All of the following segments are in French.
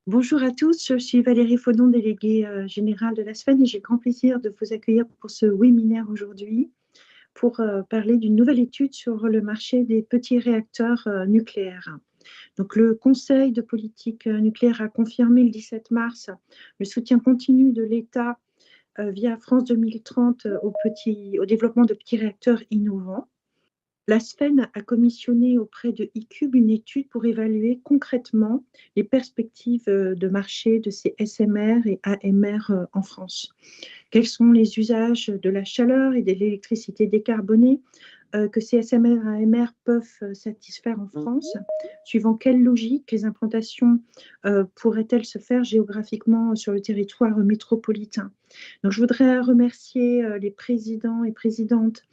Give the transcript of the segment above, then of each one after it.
Bonjour à tous, je suis Valérie Faudon, déléguée générale de la SFEN et j'ai grand plaisir de vous accueillir pour ce webinaire aujourd'hui pour parler d'une nouvelle étude sur le marché des petits réacteurs nucléaires. Donc, le Conseil de politique nucléaire a confirmé le 17 mars le soutien continu de l'État via France 2030 au développement de petits réacteurs innovants. La SFEN a commissionné auprès de eCube une étude pour évaluer concrètement les perspectives de marché de ces SMR et AMR en France. Quels sont les usages de la chaleur et de l'électricité décarbonée que ces SMR et AMR peuvent satisfaire en France? Suivant quelle logique les implantations pourraient-elles se faire géographiquement sur le territoire métropolitain? Donc, je voudrais remercier les présidents et présidentes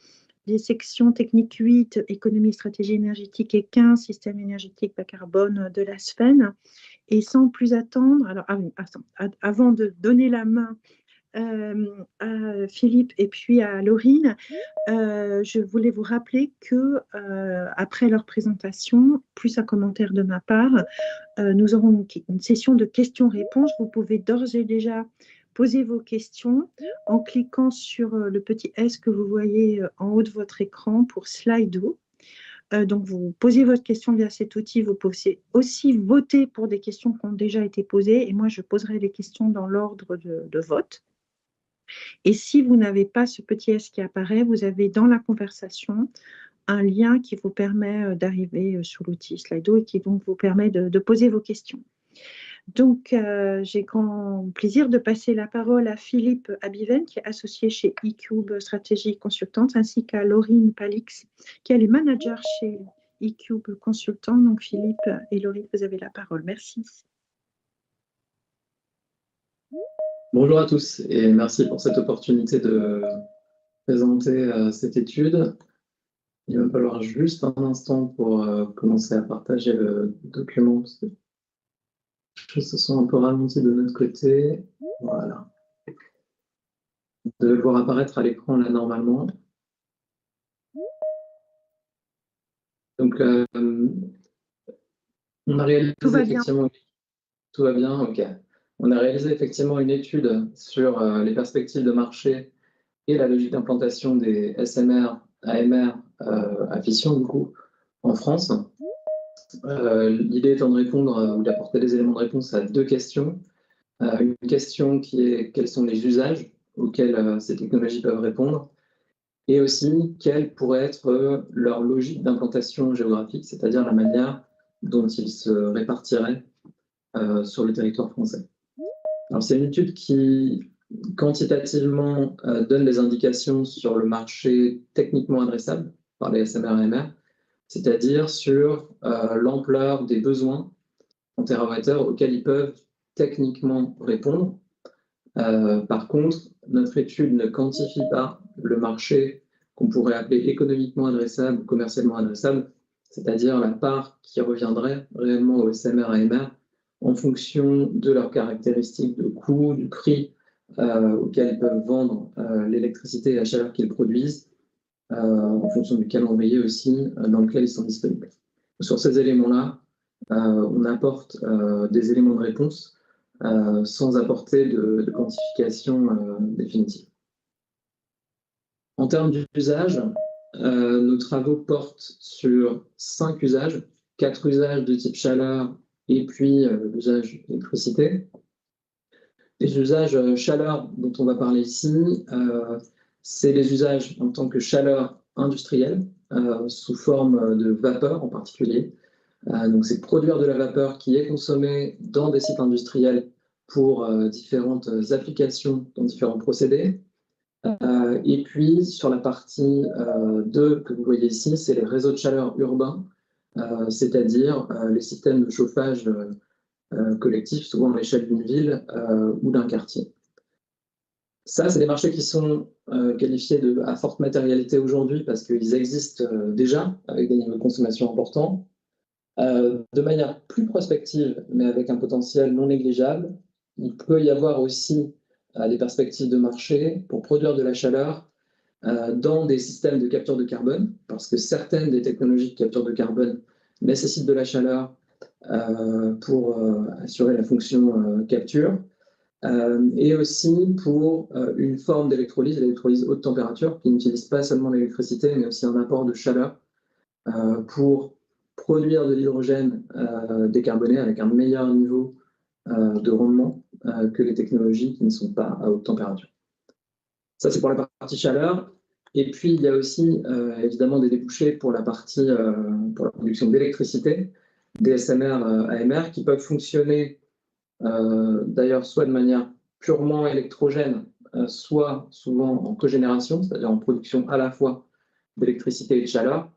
des sections techniques 8, économie, stratégie énergétique et 15, système énergétique bas carbone de la SFEN. Et sans plus attendre, alors avant de donner la main à Philippe et puis à Laurine, je voulais vous rappeler que après leur présentation, plus un commentaire de ma part, nous aurons une session de questions-réponses. Vous pouvez d'ores et déjà poser vos questions en cliquant sur le petit S que vous voyez en haut de votre écran pour Slido. Donc, vous posez votre question via cet outil. Vous pouvez aussi voter pour des questions qui ont déjà été posées. Et moi, je poserai les questions dans l'ordre de vote. Et si vous n'avez pas ce petit S qui apparaît, vous avez dans la conversation un lien qui vous permet d'arriver sur l'outil Slido et qui donc vous permet de poser vos questions. Donc, j'ai grand plaisir de passer la parole à Philippe Abiven, qui est associé chez eCube Stratégie Consultante, ainsi qu'à Laurine Palix, qui est le manager chez eCube Consultant. Donc, Philippe et Laurine, vous avez la parole. Merci. Bonjour à tous et merci pour cette opportunité de présenter cette étude. Il va falloir juste un instant pour commencer à partager le document parce que les choses se sont un peu ralenties de notre côté. Voilà. Vous devez le voir apparaître à l'écran là normalement. Donc, on a réalisé effectivement. Tout va bien, ok. On a réalisé effectivement une étude sur les perspectives de marché et la logique d'implantation des SMR, AMR à fission, du coup, en France. L'idée étant de répondre ou d'apporter des éléments de réponse à deux questions. Une question qui est quels sont les usages auxquels ces technologies peuvent répondre et aussi quelle pourrait être leur logique d'implantation géographique, c'est-à-dire la manière dont ils se répartiraient sur le territoire français. Alors, c'est une étude qui, quantitativement, donne des indications sur le marché techniquement adressable par les SMR-AMR, c'est-à-dire sur l'ampleur des besoins en térawattheure auxquels ils peuvent techniquement répondre. Par contre, notre étude ne quantifie pas le marché qu'on pourrait appeler économiquement adressable ou commercialement adressable, c'est-à-dire la part qui reviendrait réellement aux SMR-AMR en fonction de leurs caractéristiques de coût, du prix auquel ils peuvent vendre l'électricité et la chaleur qu'ils produisent, en fonction du calendrier aussi dans lequel ils sont disponibles. Sur ces éléments-là, on apporte des éléments de réponse sans apporter de quantification définitive. En termes d'usage, nos travaux portent sur 5 usages, 4 usages de type chaleur et puis l'usage électricité. Les usages chaleur dont on va parler ici, c'est les usages en tant que chaleur industrielle, sous forme de vapeur en particulier. Donc, c'est produire de la vapeur qui est consommée dans des sites industriels pour différentes applications dans différents procédés. Et puis, sur la partie 2 que vous voyez ici, c'est les réseaux de chaleur urbains, c'est-à-dire les systèmes de chauffage collectif, souvent à l'échelle d'une ville ou d'un quartier. Ça, c'est des marchés qui sont qualifiés à forte matérialité aujourd'hui parce qu'ils existent déjà avec des niveaux de consommation importants. De manière plus prospective, mais avec un potentiel non négligeable, il peut y avoir aussi des perspectives de marché pour produire de la chaleur dans des systèmes de capture de carbone, parce que certaines des technologies de capture de carbone nécessitent de la chaleur pour assurer la fonction capture, et aussi pour une forme d'électrolyse, l'électrolyse haute température, qui n'utilise pas seulement l'électricité, mais aussi un apport de chaleur pour produire de l'hydrogène décarboné avec un meilleur niveau de rendement que les technologies qui ne sont pas à haute température. Ça, c'est pour la partie chaleur. Et puis, il y a aussi évidemment des débouchés pour la partie pour la production d'électricité, des SMR, AMR, qui peuvent fonctionner d'ailleurs soit de manière purement électrogène, soit souvent en cogénération, c'est-à-dire en production à la fois d'électricité et de chaleur.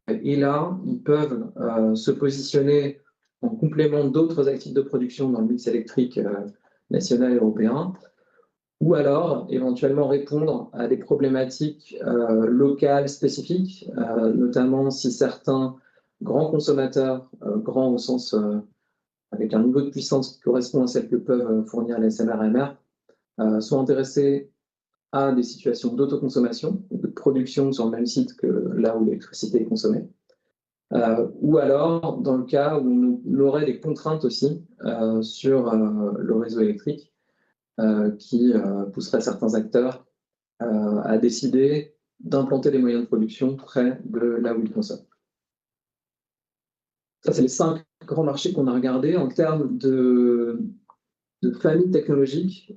Et là, ils peuvent se positionner en complément d'autres actifs de production dans le mix électrique national et européen, ou alors éventuellement répondre à des problématiques locales spécifiques, notamment si certains grands consommateurs, grands au sens avec un niveau de puissance qui correspond à celle que peuvent fournir les SMR-AMR, sont intéressés à des situations d'autoconsommation, de production sur le même site que là où l'électricité est consommée, ou alors dans le cas où on aurait des contraintes aussi sur le réseau électrique qui pousserait certains acteurs à décider d'implanter des moyens de production près de là où ils consomment. Ça, c'est les 5 grands marchés qu'on a regardés en termes de famille technologique.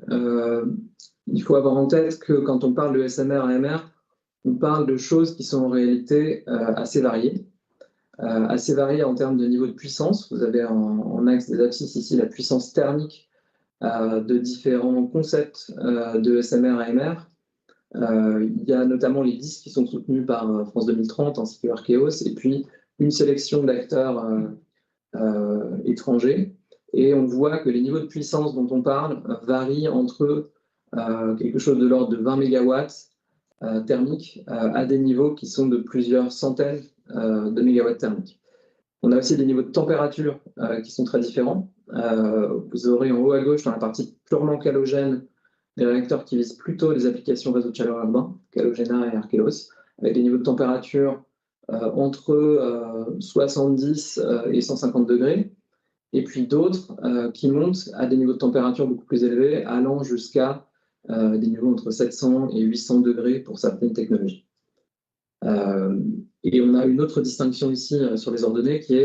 Il faut avoir en tête que quand on parle de SMR, AMR, on parle de choses qui sont en réalité assez variées en termes de niveau de puissance. Vous avez en axe des abscisses ici la puissance thermique de différents concepts de SMR, AMR. Il y a notamment les 10 qui sont soutenus par France 2030 ainsi que Archeos, et puis une sélection d'acteurs étrangers. Et on voit que les niveaux de puissance dont on parle varient entre quelque chose de l'ordre de 20 MW thermiques à des niveaux qui sont de plusieurs centaines de mégawatts thermiques. On a aussi des niveaux de température qui sont très différents. Vous aurez en haut à gauche, dans la partie purement calogène, des réacteurs qui visent plutôt les applications réseau de chaleur urbain, Calogena et Archelos, avec des niveaux de température entre 70 et 150 degrés, et puis d'autres qui montent à des niveaux de température beaucoup plus élevés, allant jusqu'à des niveaux entre 700 et 800 degrés pour certaines technologies. Et on a une autre distinction ici sur les ordonnées qui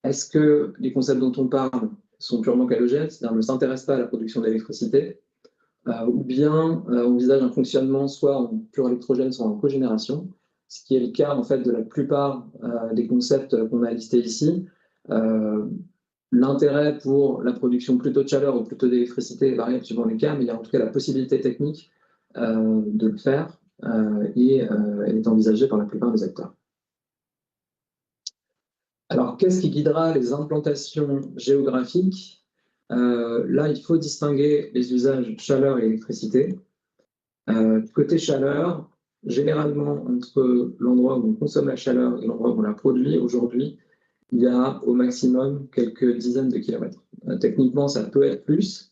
est-ce que les concepts dont on parle sont purement calogènes, c'est-à-dire ne s'intéressent pas à la production d'électricité, ou bien on envisage un fonctionnement soit en pur électrogène, soit en cogénération, ce qui est le cas en fait de la plupart des concepts qu'on a listés ici. L'intérêt pour la production plutôt de chaleur ou plutôt d'électricité est variable suivant les cas, mais il y a en tout cas la possibilité technique de le faire et elle est envisagée par la plupart des acteurs. Alors, qu'est-ce qui guidera les implantations géographiques? Là, il faut distinguer les usages chaleur et électricité. Côté chaleur, généralement, entre l'endroit où on consomme la chaleur et l'endroit où on la produit, aujourd'hui, il y a au maximum quelques dizaines de kilomètres. Techniquement, ça peut être plus,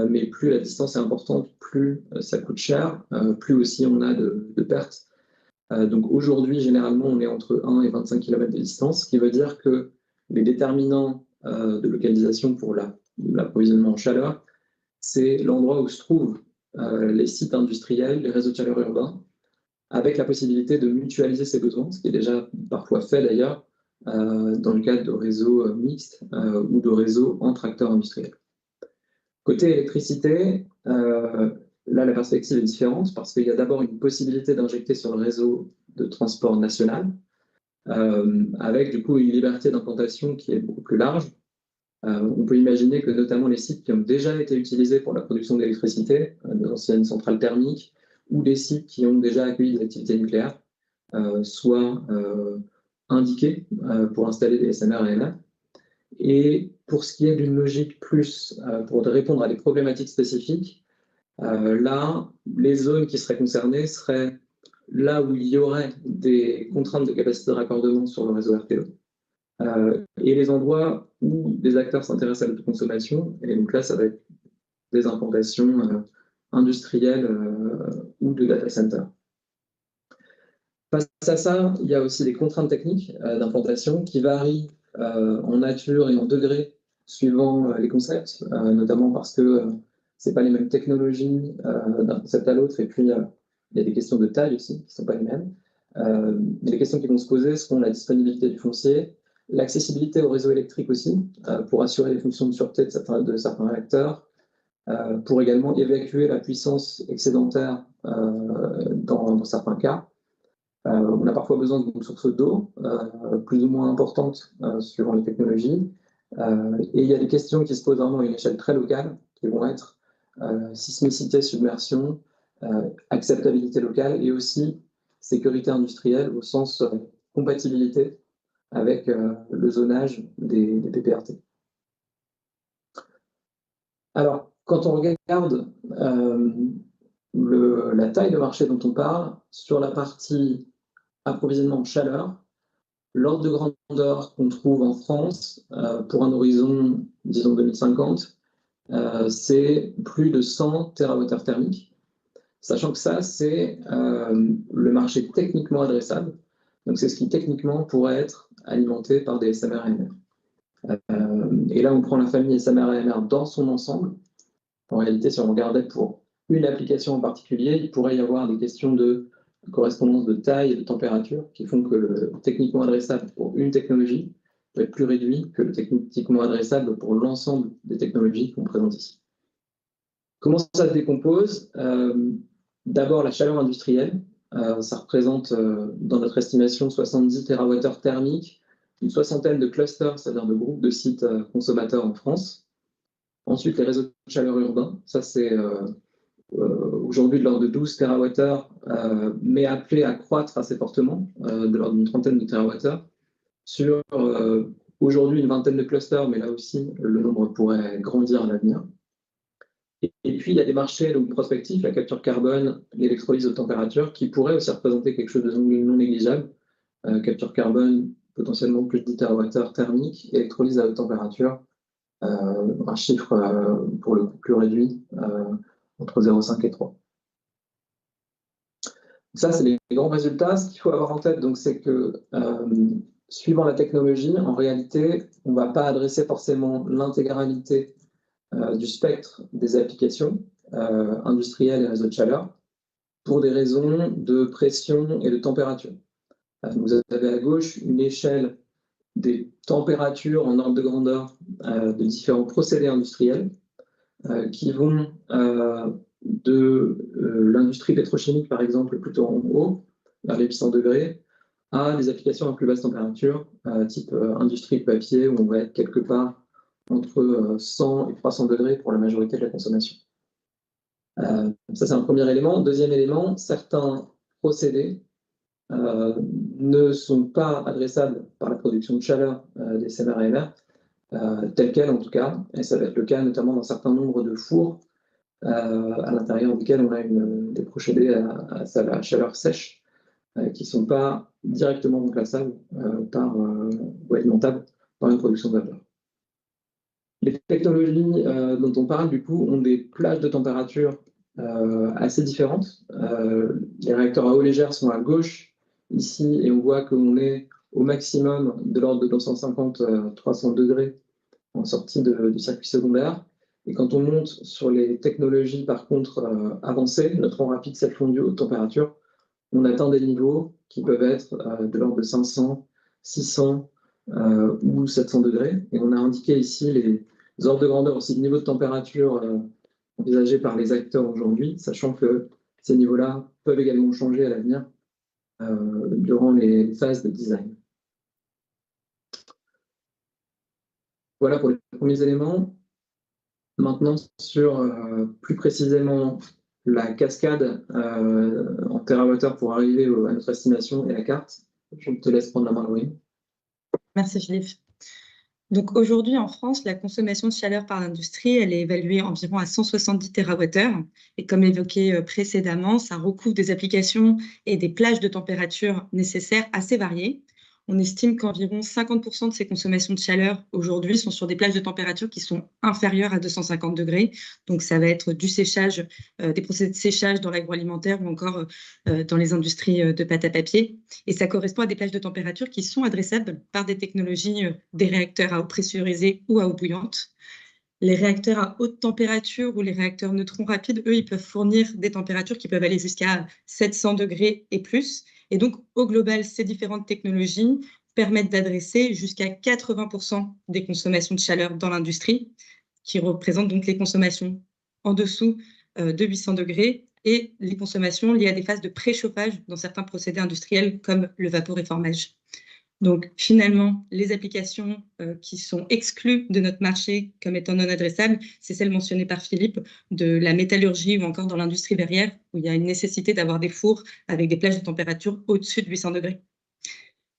mais plus la distance est importante, plus ça coûte cher, plus aussi on a de pertes. Donc aujourd'hui, généralement, on est entre 1 et 25 km de distance, ce qui veut dire que les déterminants de localisation pour l'approvisionnement en chaleur, c'est l'endroit où se trouvent les sites industriels, les réseaux de chaleur urbains, avec la possibilité de mutualiser ces besoins, ce qui est déjà parfois fait d'ailleurs dans le cadre de réseaux mixtes ou de réseaux entre acteurs industriels. Côté électricité, là, la perspective est différente parce qu'il y a d'abord une possibilité d'injecter sur le réseau de transport national, avec du coup une liberté d'implantation qui est beaucoup plus large. On peut imaginer que notamment les sites qui ont déjà été utilisés pour la production d'électricité, d'anciennes centrales thermiques, ou des sites qui ont déjà accueilli des activités nucléaires, soient indiqués pour installer des SMR et AMR. Et pour ce qui est d'une logique plus pour répondre à des problématiques spécifiques, là, les zones qui seraient concernées seraient là où il y aurait des contraintes de capacité de raccordement sur le réseau RTE, et les endroits où des acteurs s'intéressent à l'autoconsommation, et donc là, ça va être des implantations industrielles ou de data centers. Face à ça, il y a aussi des contraintes techniques d'implantation qui varient en nature et en degrés suivant les concepts, notamment parce que ce n'est pas les mêmes technologies d'un concept à l'autre, et puis il y a des questions de taille aussi qui ne sont pas les mêmes. Mais les questions qui vont se poser seront la disponibilité du foncier, l'accessibilité au réseau électrique aussi, pour assurer les fonctions de sûreté de certains réacteurs, pour également évacuer la puissance excédentaire dans certains cas. On a parfois besoin d'une source d'eau plus ou moins importante suivant les technologies. Et il y a des questions qui se posent vraiment à une échelle très locale, qui vont être sismicité, submersion, acceptabilité locale et aussi sécurité industrielle au sens compatibilité avec le zonage des PPRT. Alors, quand on regarde la taille de marché dont on parle, sur la partie approvisionnement en chaleur, l'ordre de grandeur qu'on trouve en France pour un horizon, disons 2050, c'est plus de 100 TWh thermiques, sachant que ça, c'est le marché techniquement adressable. Donc, c'est ce qui techniquement pourrait être alimenté par des SMR-AMR. Et là, on prend la famille SMR-AMR dans son ensemble. En réalité, si on regardait pour une application en particulier, il pourrait y avoir des questions de correspondance de taille et de température qui font que le techniquement adressable pour une technologie peut être plus réduit que le techniquement adressable pour l'ensemble des technologies qu'on présente ici. Comment ça se décompose? D'abord, la chaleur industrielle. Ça représente, dans notre estimation, 70 TWh thermiques, une soixantaine de clusters, c'est-à-dire de groupes de sites consommateurs en France. Ensuite, les réseaux de chaleur urbains. Ça, c'est aujourd'hui de l'ordre de 12 TWh, mais appelé à croître assez fortement, de l'ordre d'une trentaine de TWh, sur aujourd'hui une vingtaine de clusters, mais là aussi, le nombre pourrait grandir à l'avenir. Et puis, il y a des marchés donc, prospectifs, la capture carbone, l'électrolyse haute température, qui pourraient aussi représenter quelque chose de non négligeable. Capture carbone, potentiellement plus de 10 TWh thermiques, électrolyse à haute température, un chiffre pour le coup plus réduit, entre 0,5 et 3. Ça, c'est les grands résultats. Ce qu'il faut avoir en tête, c'est que suivant la technologie, en réalité, on ne va pas adresser forcément l'intégralité du spectre des applications industrielles et réseaux de chaleur pour des raisons de pression et de température. Vous avez à gauche une échelle des températures en ordre de grandeur de différents procédés industriels qui vont de l'industrie pétrochimique, par exemple, plutôt en haut, vers les 800 degrés, à des applications à plus basse température, type industrie de papier, où on va être quelque part entre 100 et 300 degrés pour la majorité de la consommation. Ça, c'est un premier élément. Deuxième élément, certains procédés ne sont pas adressables par la production de chaleur des SMR-AMR, telles quelles en tout cas, et ça va être le cas notamment d'un certain nombre de fours à l'intérieur desquels on a des procédés à chaleur sèche qui ne sont pas directement remplaçables ou alimentables par une production de vapeur. Les technologies dont on parle, du coup, ont des plages de température assez différentes. Les réacteurs à eau légère sont à gauche ici, et on voit qu'on est au maximum de l'ordre de 250-300 degrés en sortie du circuit secondaire. Et quand on monte sur les technologies, par contre, avancées, neutrons rapides, sel fondu, haute température, on atteint des niveaux qui peuvent être de l'ordre de 500, 600 ou 700 degrés. Et on a indiqué ici les ordres de grandeur, aussi de niveau de température envisagés par les acteurs aujourd'hui, sachant que ces niveaux-là peuvent également changer à l'avenir durant les phases de design. Voilà pour les premiers éléments. Maintenant, sur plus précisément la cascade en TWh pour arriver à notre estimation et la carte, je te laisse prendre la main, Louis. Merci Philippe. Donc aujourd'hui en France, la consommation de chaleur par l'industrie, elle est évaluée environ à 170 TWh. Et comme évoqué précédemment, ça recouvre des applications et des plages de température nécessaires assez variées. On estime qu'environ 50% de ces consommations de chaleur aujourd'hui sont sur des plages de température qui sont inférieures à 250 degrés. Donc, ça va être du séchage, des procédés de séchage dans l'agroalimentaire ou encore dans les industries de pâte à papier. Et ça correspond à des plages de température qui sont adressables par des technologies des réacteurs à eau pressurisée ou à eau bouillante. Les réacteurs à haute température ou les réacteurs neutrons rapides, eux, ils peuvent fournir des températures qui peuvent aller jusqu'à 700 degrés et plus. Et donc, au global, ces différentes technologies permettent d'adresser jusqu'à 80% des consommations de chaleur dans l'industrie, qui représentent donc les consommations en dessous de 800 degrés et les consommations liées à des phases de préchauffage dans certains procédés industriels comme le vaporéformage. Donc, finalement, les applications qui sont exclues de notre marché comme étant non adressables, c'est celles mentionnées par Philippe, de la métallurgie ou encore dans l'industrie verrière, où il y a une nécessité d'avoir des fours avec des plages de température au-dessus de 800 degrés.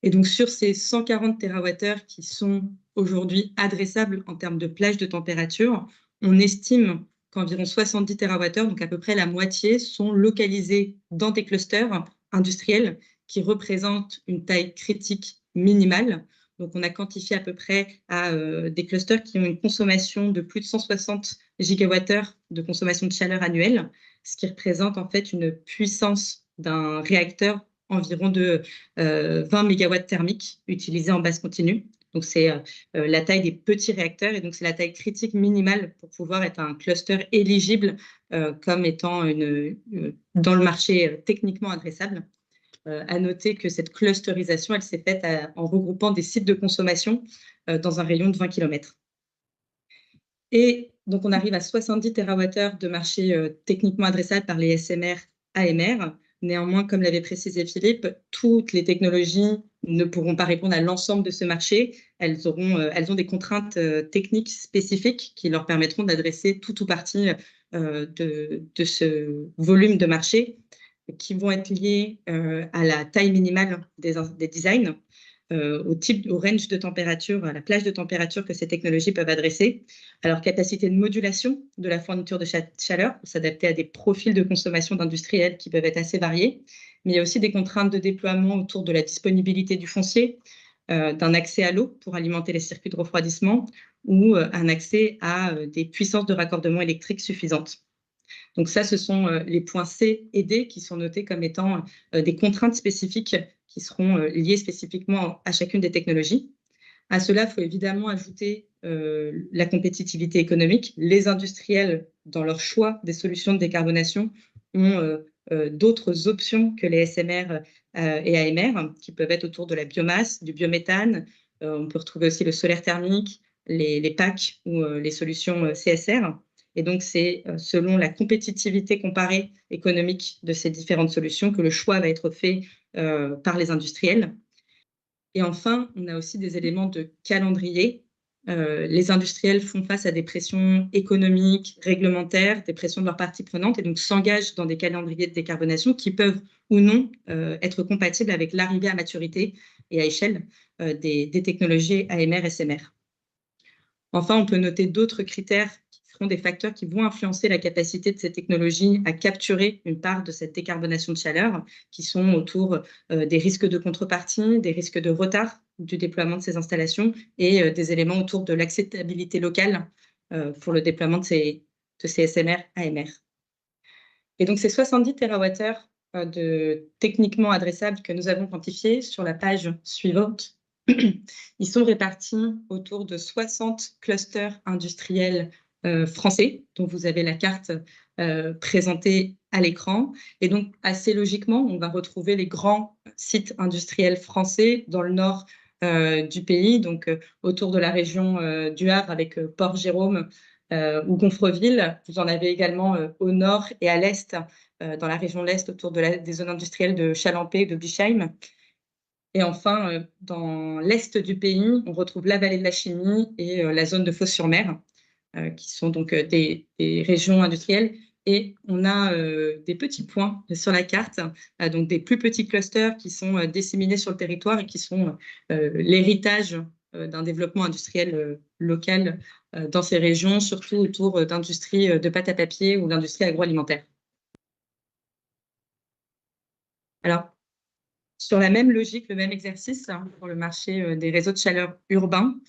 Et donc, sur ces 140 TWh qui sont aujourd'hui adressables en termes de plages de température, on estime qu'environ 70 TWh, donc à peu près la moitié, sont localisés dans des clusters industriels qui représentent une taille critique minimale. Donc, on a quantifié à peu près à des clusters qui ont une consommation de plus de 160 gigawattheures de consommation de chaleur annuelle, ce qui représente en fait une puissance d'un réacteur environ de 20 mégawatts thermiques utilisés en base continue. Donc, c'est la taille des petits réacteurs et donc c'est la taille critique minimale pour pouvoir être un cluster éligible comme étant dans le marché techniquement adressable. À noter que cette clusterisation, elle s'est faite en regroupant des sites de consommation dans un rayon de 20 km. Et donc, on arrive à 70 TWh de marché techniquement adressable par les SMR, AMR. Néanmoins, comme l'avait précisé Philippe, toutes les technologies ne pourront pas répondre à l'ensemble de ce marché. Elles ont des contraintes techniques spécifiques qui leur permettront d'adresser tout ou partie de ce volume de marché, qui vont être liées à la taille minimale des designs, au range de température, à la plage de température que ces technologies peuvent adresser, à leur capacité de modulation de la fourniture de chaleur pour s'adapter à des profils de consommation d'industriels qui peuvent être assez variés, mais il y a aussi des contraintes de déploiement autour de la disponibilité du foncier, d'un accès à l'eau pour alimenter les circuits de refroidissement ou un accès à des puissances de raccordement électrique suffisantes. Donc ça, ce sont les points C et D qui sont notés comme étant des contraintes spécifiques qui seront liées spécifiquement à chacune des technologies. À cela, il faut évidemment ajouter la compétitivité économique. Les industriels, dans leur choix des solutions de décarbonation, ont d'autres options que les SMR et AMR, qui peuvent être autour de la biomasse, du biométhane. On peut retrouver aussi le solaire thermique, les PAC ou les solutions CSR. Et donc, c'est selon la compétitivité comparée économique de ces différentes solutions que le choix va être fait par les industriels. Et enfin, on a aussi des éléments de calendrier. Les industriels font face à des pressions économiques, réglementaires, des pressions de leurs parties prenantes, et donc s'engagent dans des calendriers de décarbonation qui peuvent ou non être compatibles avec l'arrivée à maturité et à échelle des technologies AMR et SMR. Enfin, on peut noter d'autres critères qui seront des facteurs qui vont influencer la capacité de ces technologies à capturer une part de cette décarbonation de chaleur, qui sont autour des risques de contrepartie, des risques de retard du déploiement de ces installations et des éléments autour de l'acceptabilité locale pour le déploiement de ces SMR, AMR. Et donc, ces 70 TWh de techniquement adressables que nous avons quantifiés sur la page suivante, ils sont répartis autour de 60 clusters industriels français, dont vous avez la carte présentée à l'écran. Et donc, assez logiquement, on va retrouver les grands sites industriels français dans le nord du pays, donc autour de la région du Havre avec Port-Jérôme ou Gonfreville. Vous en avez également au nord et à l'est, dans la région de l'est, autour des zones industrielles de Chalampé et de Bischheim. Et enfin, dans l'est du pays, on retrouve la vallée de la Chimie et la zone de Fos-sur-Mer, qui sont donc des régions industrielles. Et on a des petits points sur la carte, donc des plus petits clusters qui sont disséminés sur le territoire et qui sont l'héritage d'un développement industriel local dans ces régions, surtout autour d'industries de pâte à papier ou d'industries agroalimentaires. Alors, Sur la même logique, le même exercice pour le marché des réseaux de chaleur urbains,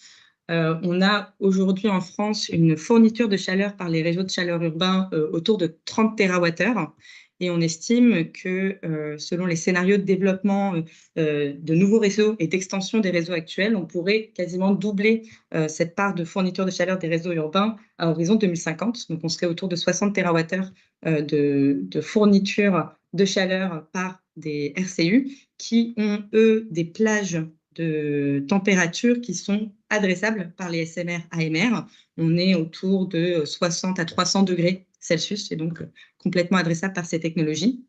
on a aujourd'hui en France une fourniture de chaleur par les réseaux de chaleur urbains autour de 30 TWh. Et on estime que selon les scénarios de développement de nouveaux réseaux et d'extension des réseaux actuels, on pourrait quasiment doubler cette part de fourniture de chaleur des réseaux urbains à horizon 2050. Donc on serait autour de 60 TWh de fourniture de chaleur par des RCU qui ont, eux, des plages de température qui sont adressables par les SMR AMR. On est autour de 60 à 300 degrés Celsius et donc complètement adressable par ces technologies.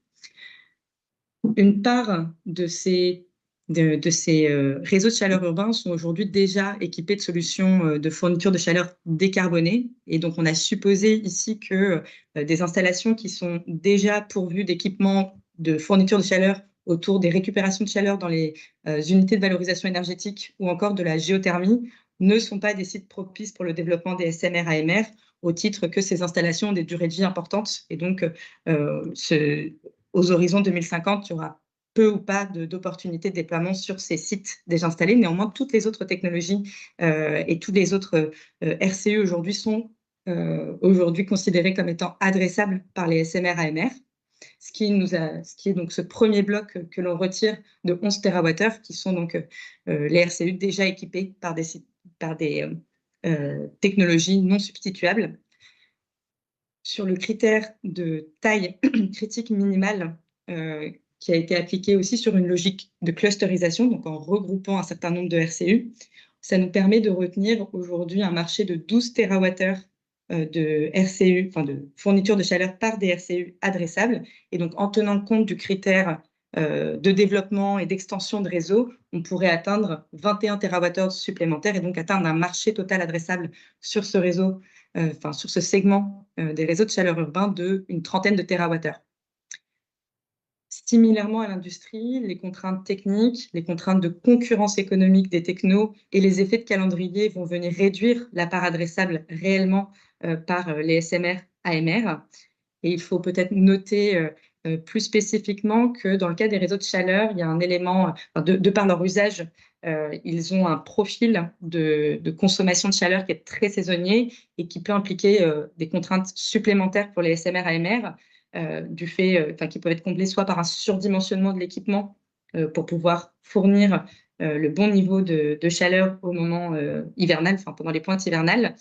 Une part de ces réseaux de chaleur urbains sont aujourd'hui déjà équipés de solutions de fourniture de chaleur décarbonées. Et donc, on a supposé ici que des installations qui sont déjà pourvues d'équipements de fourniture de chaleur autour des récupérations de chaleur dans les unités de valorisation énergétique ou encore de la géothermie ne sont pas des sites propices pour le développement des SMR AMR au titre que ces installations ont des durées de vie importantes. Et donc, aux horizons 2050, il y aura peu ou pas d'opportunités de déploiement sur ces sites déjà installés. Néanmoins, toutes les autres technologies et tous les autres RCE aujourd'hui sont aujourd'hui considérés comme étant adressables par les SMR AMR. Ce qui est donc ce premier bloc que l'on retire de 11 TWh, qui sont donc les RCU déjà équipés par des technologies non substituables. Sur le critère de taille critique minimale, qui a été appliqué aussi sur une logique de clusterisation, donc en regroupant un certain nombre de RCU, ça nous permet de retenir aujourd'hui un marché de 12 TWh de RCU, enfin de fourniture de chaleur par des RCU adressables. Et donc, en tenant compte du critère de développement et d'extension de réseau, on pourrait atteindre 21 TWh supplémentaires et donc atteindre un marché total adressable sur ce réseau, sur ce segment des réseaux de chaleur urbains d'une trentaine de TWh. Similairement à l'industrie, les contraintes techniques, les contraintes de concurrence économique des technos et les effets de calendrier vont venir réduire la part adressable réellement par les SMR AMR. Et il faut peut-être noter plus spécifiquement que dans le cas des réseaux de chaleur, il y a un élément, de par leur usage, ils ont un profil de consommation de chaleur qui est très saisonnier et qui peut impliquer des contraintes supplémentaires pour les SMR AMR, du fait, qui peuvent être comblées soit par un surdimensionnement de l'équipement pour pouvoir fournir le bon niveau de chaleur au moment hivernal, pendant les pointes hivernales.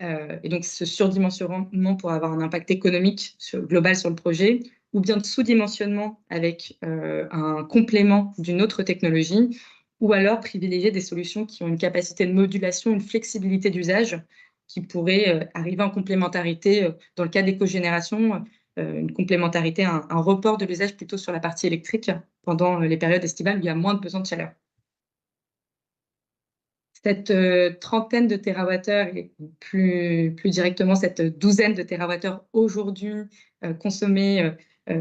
Et donc, ce surdimensionnement pourrait avoir un impact économique global sur le projet, ou bien de sous-dimensionnement avec un complément d'une autre technologie, ou alors privilégier des solutions qui ont une capacité de modulation, une flexibilité d'usage, qui pourrait arriver en complémentarité dans le cas des cogénérations, une complémentarité, un report de l'usage plutôt sur la partie électrique pendant les périodes estivales où il y a moins de besoin de chaleur. Cette trentaine de térawattheures et plus directement cette douzaine de térawattheures aujourd'hui consommées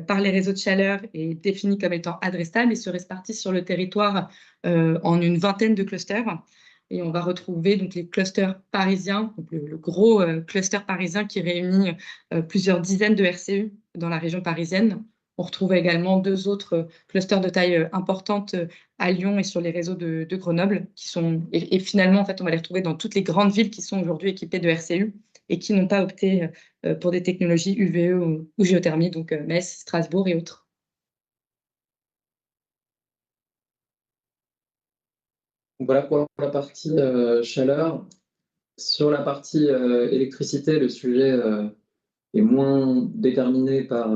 par les réseaux de chaleur est définie comme étant adressable et se répartit sur le territoire en une vingtaine de clusters. Et on va retrouver donc les clusters parisiens, donc le gros cluster parisien qui réunit plusieurs dizaines de RCU dans la région parisienne. On retrouve également deux autres clusters de taille importante à Lyon et sur les réseaux de Grenoble, qui sont, et finalement, en fait, on va les retrouver dans toutes les grandes villes qui sont aujourd'hui équipées de RCU et qui n'ont pas opté pour des technologies UVE ou géothermie, donc Metz, Strasbourg et autres. Voilà pour la partie chaleur. Sur la partie électricité, le sujet est moins déterminé par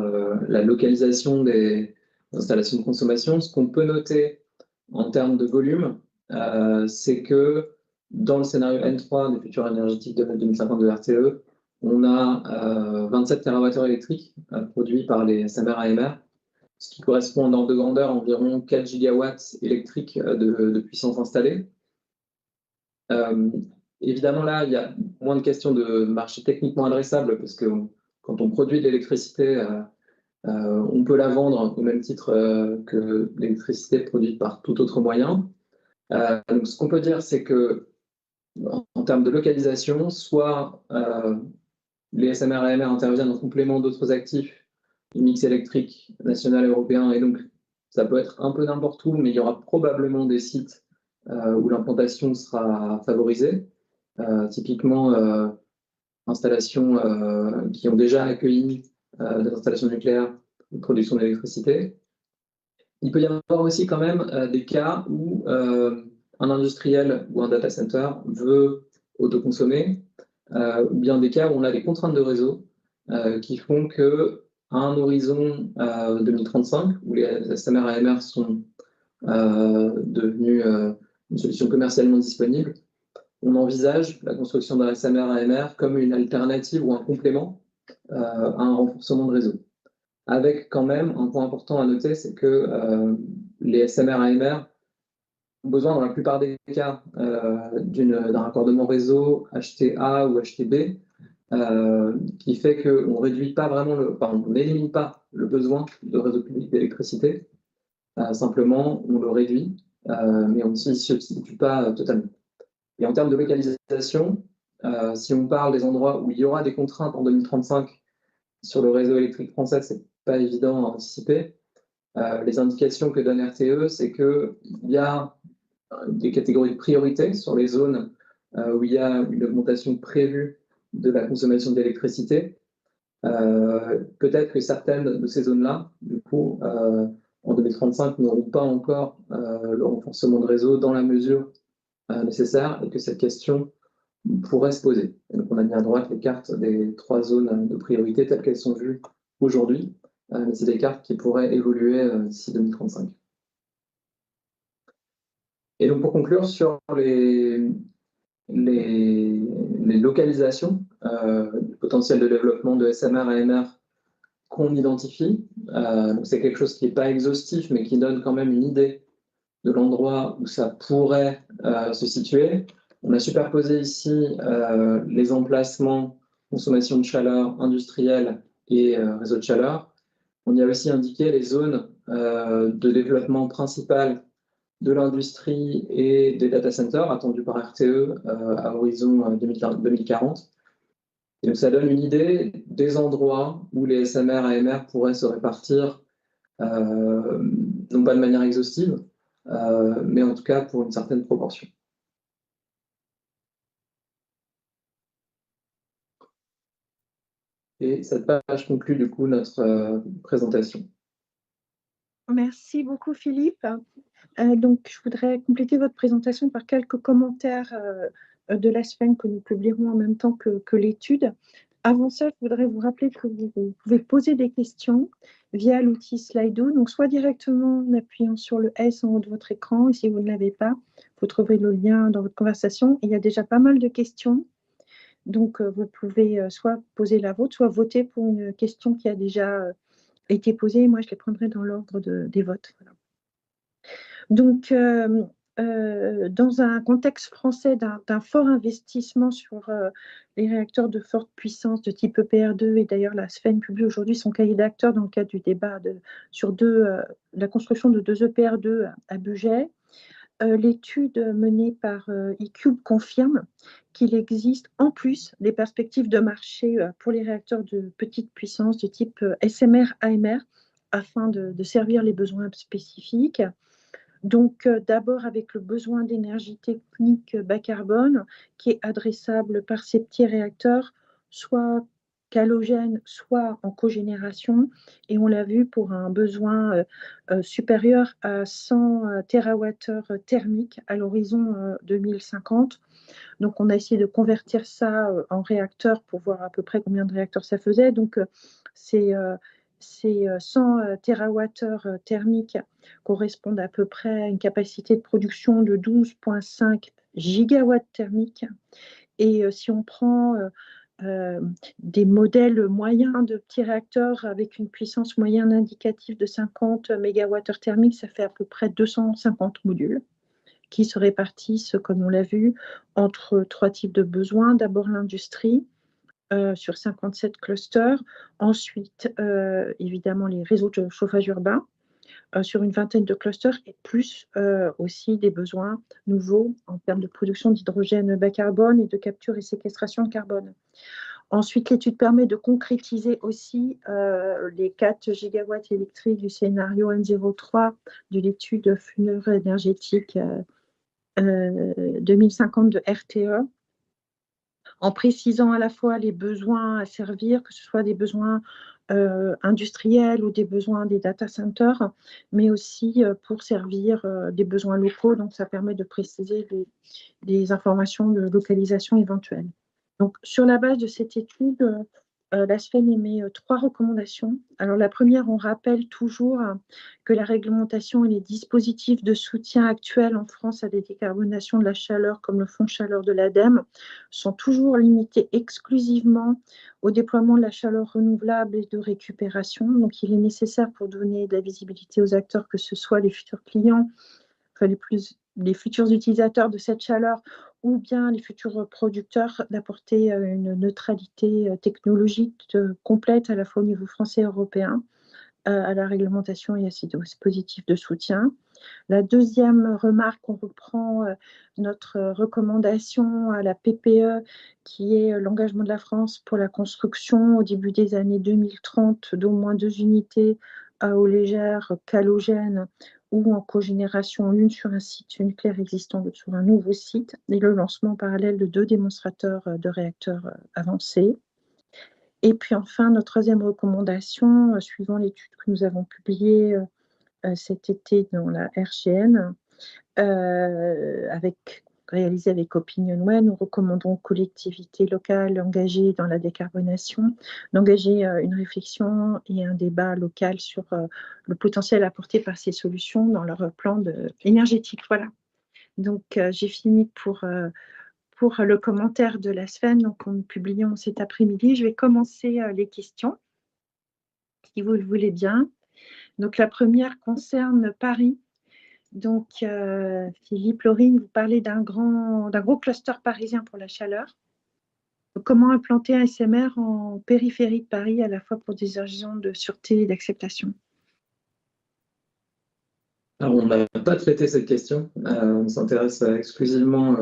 la localisation des installations de consommation. Ce qu'on peut noter en termes de volume, c'est que dans le scénario N3 des futurs énergétiques de 2050 de RTE, on a 27 TWh électriques produits par les SMR AMR, ce qui correspond en ordre de grandeur à environ 4 gigawatts électriques de puissance installée. Évidemment, là, il y a moins de questions de marché techniquement adressable parce que quand on produit de l'électricité, on peut la vendre au même titre que l'électricité produite par tout autre moyen. Donc, ce qu'on peut dire, c'est que en termes de localisation, soit les SMR AMR interviennent en complément d'autres actifs du mix électrique national et européen, et donc Ça peut être un peu n'importe où, mais il y aura probablement des sites où l'implantation sera favorisée. Typiquement, installations qui ont déjà accueilli des installations nucléaires de production d'électricité. Il peut y avoir aussi quand même des cas où un industriel ou un data center veut autoconsommer, ou bien des cas où on a des contraintes de réseau qui font qu'à un horizon 2035, où les SMR AMR sont devenus une solution commercialement disponible, on envisage la construction d'un SMR AMR comme une alternative ou un complément à un renforcement de réseau. Avec quand même un point important à noter, c'est que les SMR AMR ont besoin dans la plupart des cas d'un raccordement réseau HTA ou HTB, qui fait qu'on réduit pas vraiment on n'élimine pas le besoin de réseau public d'électricité, simplement on le réduit, mais on ne s'y substitue pas totalement. Et en termes de localisation, si on parle des endroits où il y aura des contraintes en 2035 sur le réseau électrique français, c'est pas évident à anticiper. Les indications que donne RTE, c'est qu'il y a des catégories de priorité sur les zones où il y a une augmentation prévue de la consommation d'électricité. Peut-être que certaines de ces zones-là, du coup, en 2035, n'auront pas encore le renforcement de réseau dans la mesure nécessaire et que cette question pourrait se poser. Et donc, on a mis à droite les cartes des 3 zones de priorité telles qu'elles sont vues aujourd'hui. Mais c'est des cartes qui pourraient évoluer d'ici 2035. Et donc, pour conclure sur les localisations du potentiel de développement de SMR AMR qu'on identifie, c'est quelque chose qui n'est pas exhaustif, mais qui donne quand même une idée de l'endroit où ça pourrait se situer. On a superposé ici les emplacements consommation de chaleur industrielle et réseau de chaleur. On y a aussi indiqué les zones de développement principal de l'industrie et des data centers attendus par RTE à horizon 2040. Et donc ça donne une idée des endroits où les SMR AMR pourraient se répartir, non pas de manière exhaustive, mais en tout cas pour une certaine proportion. Et cette page conclut du coup notre présentation. Merci beaucoup Philippe. Donc je voudrais compléter votre présentation par quelques commentaires de la SFEN que nous publierons en même temps que l'étude. Avant ça, je voudrais vous rappeler que vous pouvez poser des questions via l'outil Slido, donc soit directement en appuyant sur le S en haut de votre écran, et si vous ne l'avez pas, vous trouverez le lien dans votre conversation. Il y a déjà pas mal de questions, donc vous pouvez soit poser la vôtre, soit voter pour une question qui a déjà été posée. Moi, je les prendrai dans l'ordre des votes. Voilà. Donc, dans un contexte français d'un fort investissement sur les réacteurs de forte puissance de type EPR2, et d'ailleurs la SFEN publie aujourd'hui son cahier d'acteurs dans le cadre du débat sur la construction de 2 EPR2 à Bugey, l'étude menée par eCube confirme qu'il existe en plus des perspectives de marché pour les réacteurs de petite puissance de type SMR-AMR afin de servir les besoins spécifiques. Donc, d'abord avec le besoin d'énergie technique bas carbone qui est adressable par ces petits réacteurs, soit qu'halogène, soit en cogénération. Et on l'a vu pour un besoin supérieur à 100 TWh thermiques à l'horizon 2050. Donc, on a essayé de convertir ça en réacteurs pour voir à peu près combien de réacteurs ça faisait. Donc, c'est 100 TWh thermiques correspondent à peu près à une capacité de production de 12,5 gigawatts thermiques. Et si on prend des modèles moyens de petits réacteurs avec une puissance moyenne indicative de 50 MWh thermiques, ça fait à peu près 250 modules qui se répartissent, comme on l'a vu, entre 3 types de besoins. D'abord l'industrie, sur 57 clusters. Ensuite, évidemment, les réseaux de chauffage urbain sur une vingtaine de clusters et plus aussi des besoins nouveaux en termes de production d'hydrogène bas carbone et de capture et séquestration de carbone. Ensuite, l'étude permet de concrétiser aussi les 4 gigawatts électriques du scénario N03 de l'étude futur énergétique 2050 de RTE, en précisant à la fois les besoins à servir, que ce soit des besoins industriels ou des besoins des data centers, mais aussi pour servir des besoins locaux. Donc, ça permet de préciser des informations de localisation éventuelles. Donc, sur la base de cette étude, la SFEN émet 3 recommandations. Alors, la première, on rappelle toujours que la réglementation et les dispositifs de soutien actuels en France à la décarbonation de la chaleur, comme le fonds chaleur de l'ADEME, sont toujours limités exclusivement au déploiement de la chaleur renouvelable et de récupération. Donc, il est nécessaire pour donner de la visibilité aux acteurs, que ce soit les futurs clients, enfin les futurs utilisateurs de cette chaleur ou bien les futurs producteurs, d'apporter une neutralité technologique complète à la fois au niveau français et européen à la réglementation et à ces dispositifs de soutien. La deuxième remarque, on reprend notre recommandation à la PPE, qui est l'engagement de la France pour la construction au début des années 2030 d'au moins 2 unités à eau légère calogène ou en cogénération, l'une sur un site nucléaire existant, l'autre sur un nouveau site, et le lancement en parallèle de 2 démonstrateurs de réacteurs avancés. Et puis enfin, notre troisième recommandation, suivant l'étude que nous avons publiée cet été dans la RGN, réalisée avec OpinionWay, nous recommandons aux collectivités locales engagées dans la décarbonation d'engager une réflexion et un débat local sur le potentiel apporté par ces solutions dans leur plan énergétique. Voilà. Donc, j'ai fini pour le commentaire de la SFEN, donc nous publions cet après-midi. Je vais commencer les questions, si vous le voulez bien. Donc, la première concerne Paris. Donc, Philippe, Laurine, vous parlez d'un gros cluster parisien pour la chaleur. Donc, comment implanter un SMR en périphérie de Paris, à la fois pour des raisons de sûreté et d'acceptation? Alors, on n'a pas traité cette question. On s'intéresse exclusivement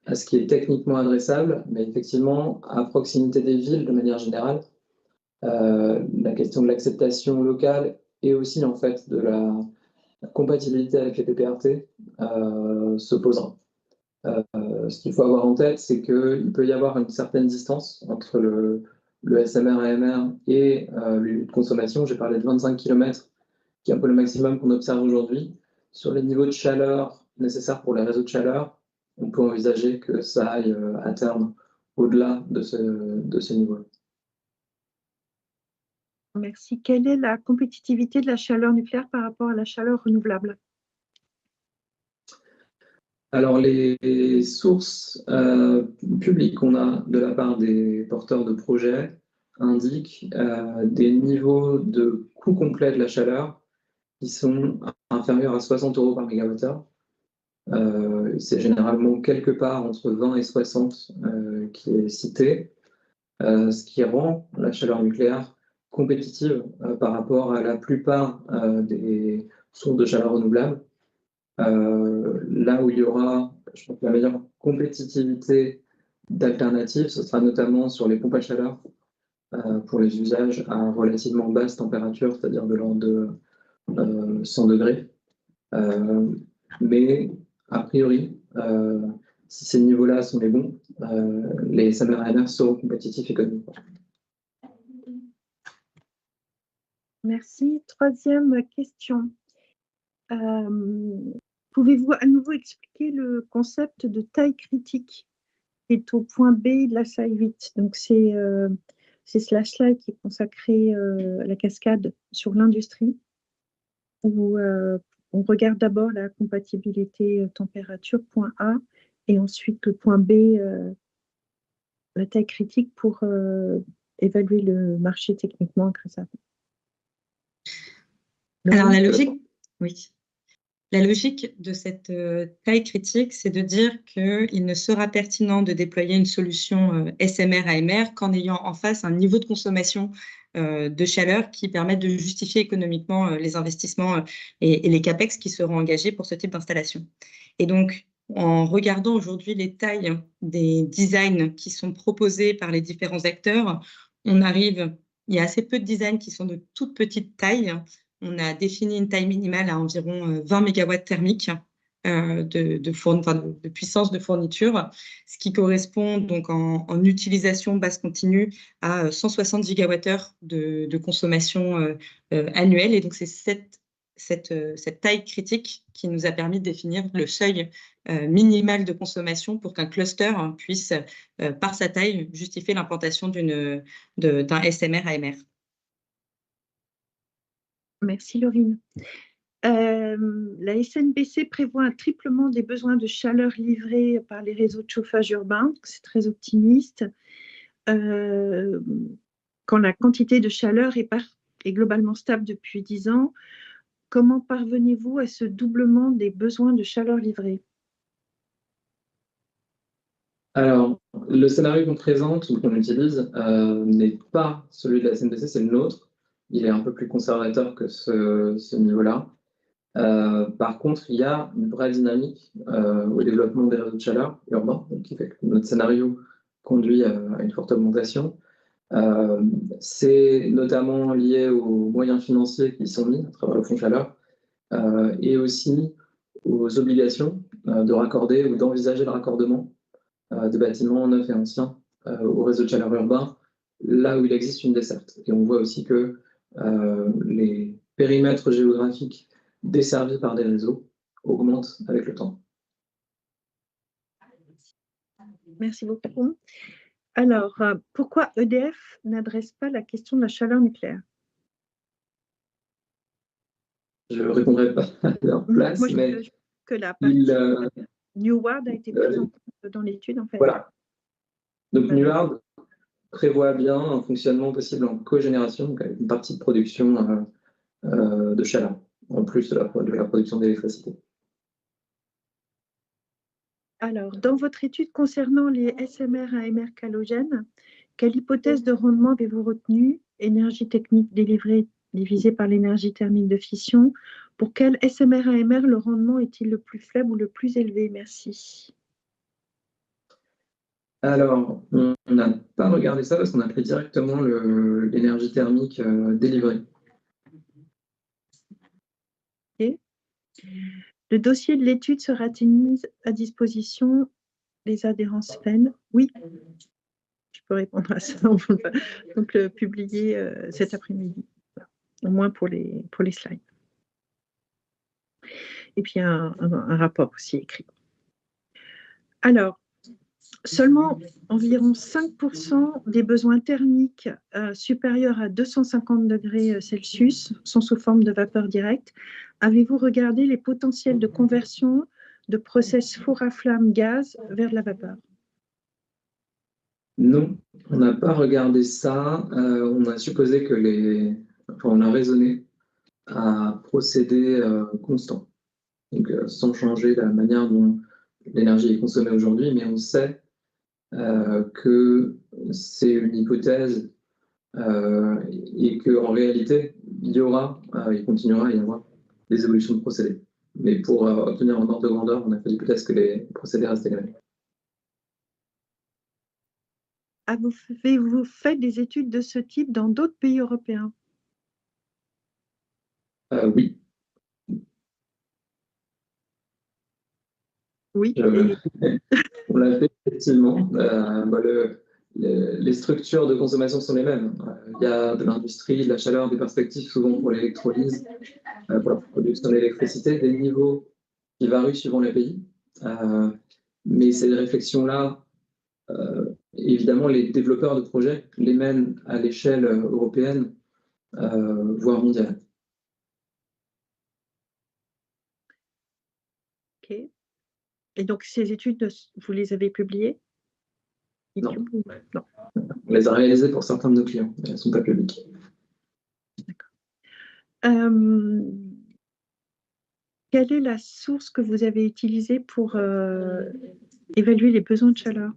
à ce qui est techniquement adressable, mais effectivement, à proximité des villes, de manière générale, la question de l'acceptation locale et aussi, en fait, de la compatibilité avec les PPRT se posera. Ce qu'il faut avoir en tête, c'est qu'il peut y avoir une certaine distance entre le SMR-AMR et le lieu de consommation. J'ai parlé de 25 km, qui est un peu le maximum qu'on observe aujourd'hui. Sur les niveaux de chaleur nécessaires pour les réseaux de chaleur, on peut envisager que ça aille à terme au-delà de ce niveau. Merci. Quelle est la compétitivité de la chaleur nucléaire par rapport à la chaleur renouvelable? Alors, les sources publiques qu'on a de la part des porteurs de projets indiquent des niveaux de coût complet de la chaleur qui sont inférieurs à 60 € par mégawattheure. C'est généralement quelque part entre 20 et 60 qui est cité, ce qui rend la chaleur nucléaire compétitive par rapport à la plupart des sources de chaleur renouvelables. Là où il y aura, je pense, la meilleure compétitivité d'alternatives, ce sera notamment sur les pompes à chaleur pour les usages à relativement basse température, c'est-à-dire de l'ordre de 100 degrés. Mais a priori, si ces niveaux-là sont les bons, les SMR-AMR seront compétitifs économiquement. Merci. Troisième question. Pouvez-vous à nouveau expliquer le concept de taille critique qui est au point B de la slide 8? Donc, c'est la slide qui est consacrée à la cascade sur l'industrie, où on regarde d'abord la compatibilité température, point A, et ensuite le point B, la taille critique pour évaluer le marché techniquement grâce à. Alors, la logique de cette taille critique, c'est de dire qu'il ne sera pertinent de déployer une solution SMR-AMR qu'en ayant en face un niveau de consommation de chaleur qui permette de justifier économiquement les investissements et les CAPEX qui seront engagés pour ce type d'installation. Et donc, En regardant aujourd'hui les tailles des designs qui sont proposés par les différents acteurs, il y a assez peu de designs qui sont de toute petite taille. On a défini une taille minimale à environ 20 MW thermiques de puissance de fourniture, ce qui correspond donc en utilisation basse continue à 160 gigawattheures de consommation annuelle. Et donc, c'est cette taille critique qui nous a permis de définir le seuil minimal de consommation pour qu'un cluster puisse, par sa taille, justifier l'implantation d'un SMR-AMR. Merci Laurine. La SNBC prévoit un triplement des besoins de chaleur livrés par les réseaux de chauffage urbain. C'est très optimiste. Quand la quantité de chaleur est globalement stable depuis 10 ans, comment parvenez-vous à ce doublement des besoins de chaleur livrés? Alors, le scénario qu'on présente ou qu'on utilise n'est pas celui de la SNBC, c'est le nôtre. Il est un peu plus conservateur que ce niveau-là. Par contre, il y a une vraie dynamique au développement des réseaux de chaleur urbains, qui fait que notre scénario conduit à une forte augmentation. C'est notamment lié aux moyens financiers qui sont mis à travers le fonds chaleur et aussi aux obligations de raccorder ou d'envisager le raccordement de bâtiments neufs et anciens au réseau de chaleur urbain, là où il existe une desserte. Et on voit aussi que les périmètres géographiques desservis par des réseaux augmentent avec le temps. Merci beaucoup. Alors, pourquoi EDF n'adresse pas la question de la chaleur nucléaire? Je ne répondrai pas à leur place, mais que la partie Neward a été prise en compte dans l'étude, en fait. Voilà. Donc, Neward prévoit bien un fonctionnement possible en cogénération, donc avec une partie de production de chaleur, en plus de la production d'électricité. Alors, dans votre étude concernant les SMR-AMR calogènes, quelle hypothèse de rendement avez-vous retenue? Énergie technique délivrée divisée par l'énergie thermique de fission. Pour quel SMR-AMR le rendement est-il le plus faible ou le plus élevé? Merci. Alors, on n'a pas regardé ça parce qu'on a pris directement l'énergie thermique délivrée. Okay. Le dossier de l'étude sera-t-il mis à disposition des adhérences FEN? Oui. Je peux répondre à ça. On va donc le publier cet après-midi, au moins pour les slides. Et puis un rapport aussi écrit. Alors, seulement environ 5% des besoins thermiques supérieurs à 250 degrés Celsius sont sous forme de vapeur directe. Avez-vous regardé les potentiels de conversion de process four à flamme gaz vers de la vapeur? Non, on n'a pas regardé ça. On a supposé que on a raisonné à procédé constant, donc sans changer la manière dont l'énergie est consommée aujourd'hui, mais on sait que c'est une hypothèse et qu'en réalité, il continuera à y avoir des évolutions de procédés. Mais pour obtenir un ordre de grandeur, on a fait l'hypothèse que les procédés restent les mêmes. Avez-vous fait des études de ce type dans d'autres pays européens? Oui. Oui. On l'a fait effectivement. Les structures de consommation sont les mêmes. Il y a de l'industrie, de la chaleur, des perspectives souvent pour l'électrolyse, pour la production d'électricité, des niveaux qui varient suivant les pays. Mais ces réflexions-là, évidemment, les développeurs de projets les mènent à l'échelle européenne, voire mondiale. Ok. Et donc, ces études, vous les avez publiées? Non. Non. On les a réalisées pour certains de nos clients, mais elles ne sont pas publiques. D'accord. Quelle est la source que vous avez utilisée pour évaluer les besoins de chaleur?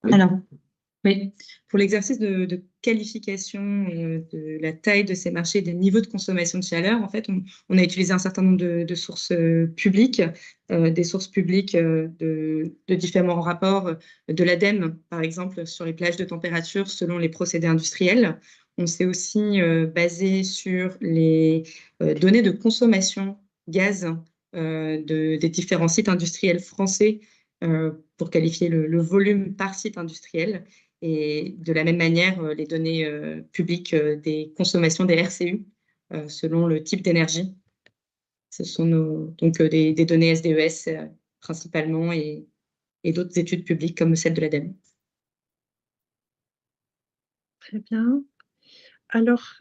Alors, Oui, pour l'exercice de qualification de la taille de ces marchés, des niveaux de consommation de chaleur, en fait, on a utilisé un certain nombre de sources publiques, des sources publiques de différents rapports de l'ADEME, par exemple, sur les plages de température selon les procédés industriels. On s'est aussi basé sur les données de consommation gaz des différents sites industriels français pour qualifier le volume par site industriel. Et de la même manière, les données publiques des consommations des RCU selon le type d'énergie. Ce sont donc des données SDES principalement et d'autres études publiques comme celle de l'ADEME. Très bien. Alors,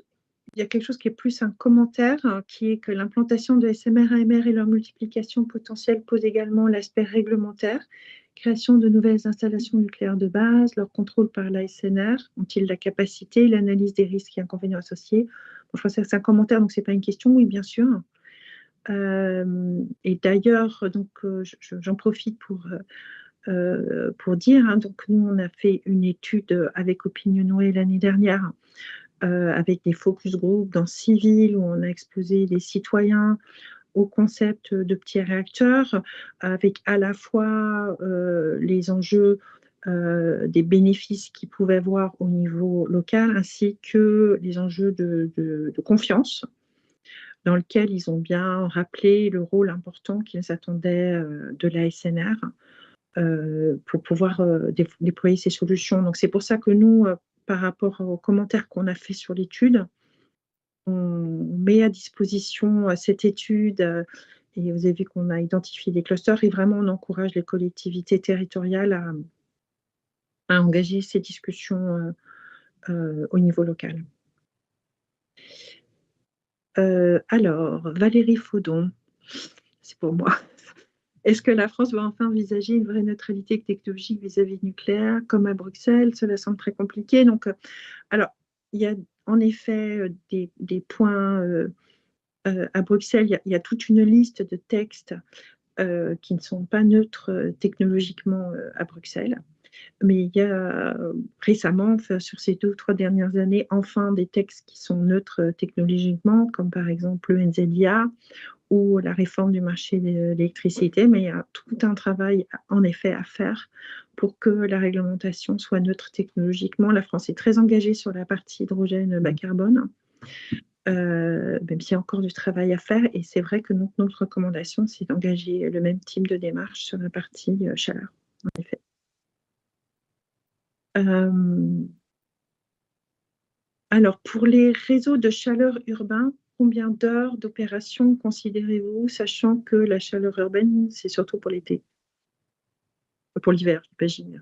il y a quelque chose qui est plus un commentaire, qui est que l'implantation de SMR, AMR et leur multiplication potentielle pose également l'aspect réglementaire. Création de nouvelles installations nucléaires de base, leur contrôle par l'ASNR, ont-ils la capacité, l'analyse des risques et inconvénients associés? Bon, je crois que c'est un commentaire, donc ce n'est pas une question, oui, bien sûr. Et d'ailleurs, donc j'en profite pour dire, donc nous, on a fait une étude avec Opinionway l'année dernière, avec des focus group dans 6 villes où on a exposé les citoyens au concept de petits réacteurs, avec à la fois les enjeux des bénéfices qu'ils pouvaient avoir au niveau local, ainsi que les enjeux de confiance, dans lequel ils ont bien rappelé le rôle important qu'ils attendaient de l'ASNR pour pouvoir déployer ces solutions. Donc c'est pour ça que nous, par rapport aux commentaires qu'on a fait sur l'étude, on met à disposition cette étude et vous avez vu qu'on a identifié des clusters et vraiment on encourage les collectivités territoriales à engager ces discussions au niveau local. Alors, Valérie Faudon, c'est pour moi. Est-ce que la France va enfin envisager une vraie neutralité technologique vis-à-vis du nucléaire, comme à Bruxelles? Cela semble très compliqué. Donc, alors, il y a en effet des points à Bruxelles. Il y a toute une liste de textes qui ne sont pas neutres technologiquement à Bruxelles. Mais il y a récemment, sur ces 2 ou 3 dernières années, enfin des textes qui sont neutres technologiquement, comme par exemple le NZIA ou la réforme du marché de l'électricité. Mais il y a tout un travail, en effet, à faire pour que la réglementation soit neutre technologiquement. La France est très engagée sur la partie hydrogène bas carbone, même s'il y a encore du travail à faire. Et c'est vrai que notre recommandation, c'est d'engager le même type de démarche sur la partie chaleur, en effet. Alors, pour les réseaux de chaleur urbains, combien d'heures d'opération considérez-vous, sachant que la chaleur urbaine, c'est surtout pour l'été? Pour l'hiver, j'imagine.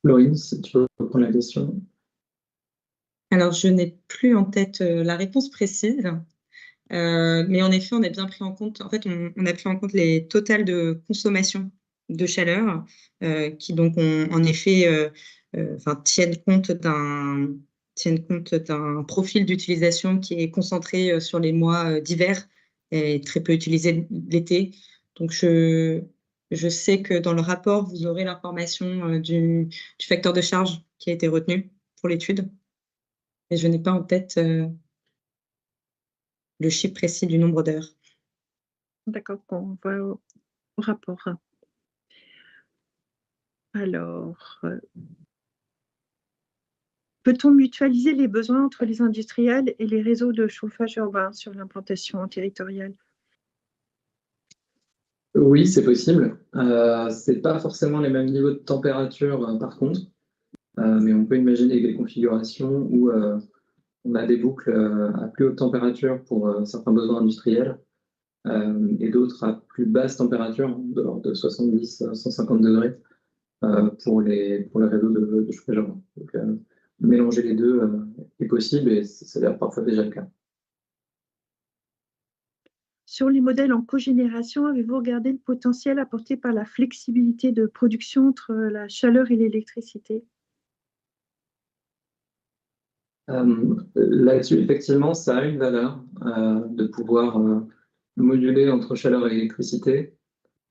Laurine, si tu peux reprendre la question. Alors, je n'ai plus en tête la réponse précise, mais en effet, on a bien pris en compte, en fait, on a pris en compte les totales de consommation de chaleur qui donc ont en effet tiennent compte d'un profil d'utilisation qui est concentré sur les mois d'hiver et très peu utilisé l'été. Donc, je sais que dans le rapport, vous aurez l'information du facteur de charge qui a été retenu pour l'étude. Mais je n'ai pas en tête le chiffre précis du nombre d'heures. D'accord, on va au rapport. Alors, peut-on mutualiser les besoins entre les industriels et les réseaux de chauffage urbain sur l'implantation territoriale? Oui, c'est possible. Ce n'est pas forcément les mêmes niveaux de température, par contre, mais on peut imaginer des configurations où on a des boucles à plus haute température pour certains besoins industriels et d'autres à plus basse température, de l'ordre de 70 à 150 degrés, pour les réseaux de chauffage urbain. Donc, mélanger les deux est possible et c'est parfois déjà le cas. Sur les modèles en cogénération, avez-vous regardé le potentiel apporté par la flexibilité de production entre la chaleur et l'électricité? Là-dessus, effectivement, ça a une valeur de pouvoir moduler entre chaleur et électricité.